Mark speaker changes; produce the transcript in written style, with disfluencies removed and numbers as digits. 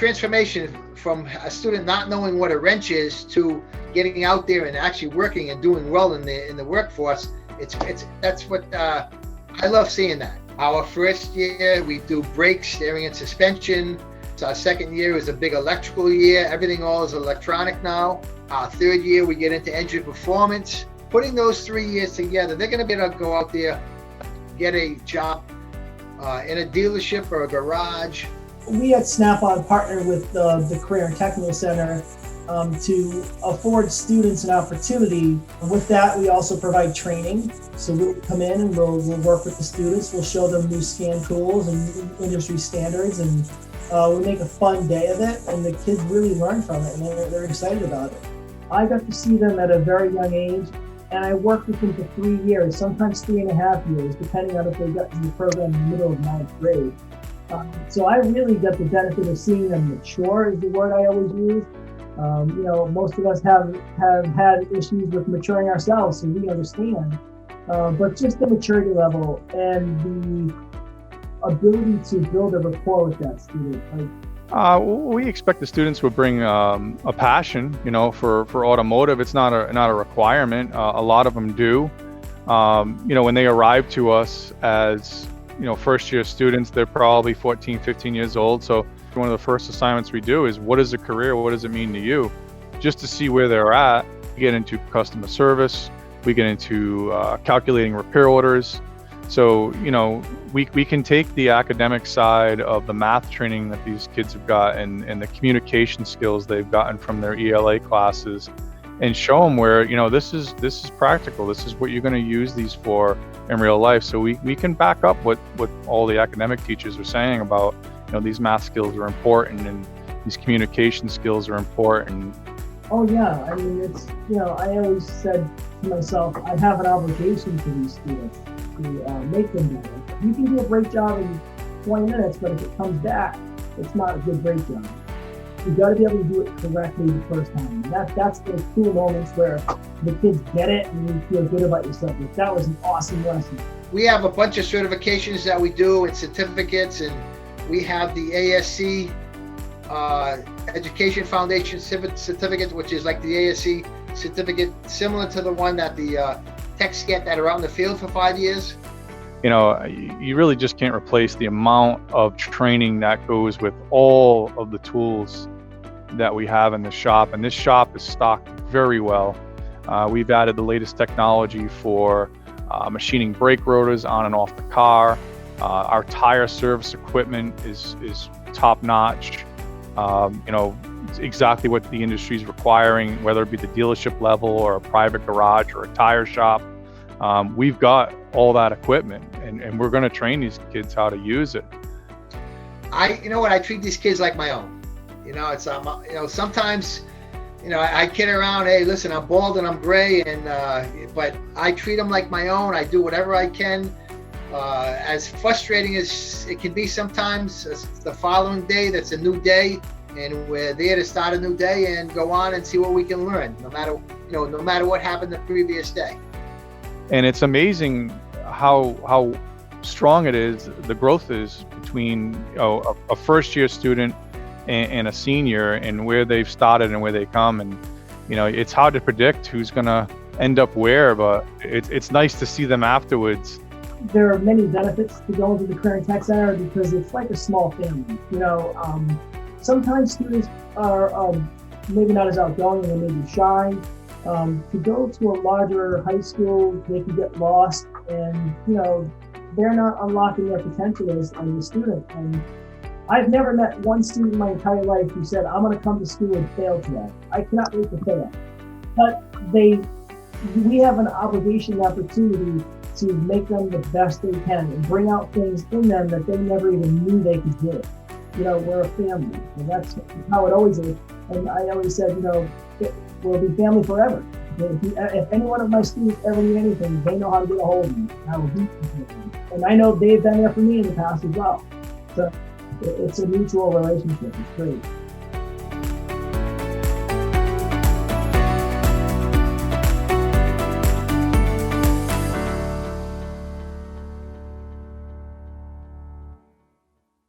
Speaker 1: transformation from a student not knowing what a wrench is to getting out there and actually working and doing well in the workforce. That's what I love seeing that. Our first year we do brakes, steering, and suspension. So our second year is a big electrical year. Everything all is electronic now. Our third year we get into engine performance. Putting those 3 years together, they're going to be able to go out there, get a job in a dealership or a garage.
Speaker 2: We at Snap-on partner with the Career and Technical Center to afford students an opportunity. With that, we also provide training. So we'll come in and we'll work with the students. We'll show them new scan tools and industry standards, and we'll make a fun day of it. And the kids really learn from it, and they're excited about it. I got to see them at a very young age, and I worked with them for 3 years, sometimes 3.5 years, depending on if they got in the program in the middle of 9th grade. So I really got the benefit of seeing them mature, is the word I always use. Most of us have had issues with maturing ourselves, so we understand. But just the maturity level and the ability to build a rapport with that student.
Speaker 3: We expect the students will bring a passion, for automotive. It's not a requirement. A lot of them do. When they arrive to us as first year students, they're probably 14, 15 years old. So one of the first assignments we do is, what is a career? What does it mean to you? Just to see where they're at. We get into customer service. We get into calculating repair orders. So, we can take the academic side of the math training that these kids have got and the communication skills they've gotten from their ELA classes and show them where, this is practical. This is what you're going to use these for in real life. So we can back up what all the academic teachers are saying about, these math skills are important and these communication skills are important.
Speaker 2: Oh yeah, I mean, it's, I always said to myself, I have an obligation to these students to make them better. You can do a great job in 20 minutes, but if it comes back, it's not a good great job. You got to be able to do it correctly the first time. And that's those cool moments where the kids get it and you feel good about yourself. Like, that was an awesome lesson.
Speaker 1: We have a bunch of certifications that we do and certificates, and we have the ASC Education Foundation certificate, which is like the ASC certificate, similar to the one that the techs get that are out in the field for 5 years.
Speaker 3: You really just can't replace the amount of training that goes with all of the tools that we have in the shop. And this shop is stocked very well. We've added the latest technology for machining brake rotors on and off the car. Our tire service equipment is top notch. Exactly what the industry is requiring, whether it be the dealership level or a private garage or a tire shop. We've got all that equipment, and we're going to train these kids how to use it.
Speaker 1: I treat these kids like my own. It's sometimes, I kid around. Hey, listen, I'm bald and I'm gray, but I treat them like my own. I do whatever I can. As frustrating as it can be sometimes, the following day, that's a new day, and we're there to start a new day and go on and see what we can learn, no matter what happened the previous day.
Speaker 3: And it's amazing how strong it is, the growth is between a first year student and a senior, and where they've started and where they come. And it's hard to predict who's going to end up where, but it's nice to see them afterwards.
Speaker 2: There are many benefits to going to the Career and Tech Center because it's like a small family. Sometimes students are maybe not as outgoing and they may be shy. To go to a larger high school, they can get lost, and they're not unlocking their potential as a student. And I've never met one student in my entire life who said, "I'm going to come to school and fail today. I cannot wait to fail." But we have an obligation and opportunity to make them the best they can and bring out things in them that they never even knew they could do. We're a family, and that's how it always is. And I always said, we'll be family forever. If any one of my students ever need anything, they know how to get a hold of me. I will be them. And I know they've been there for me in the past as well. So it's a mutual relationship. It's great.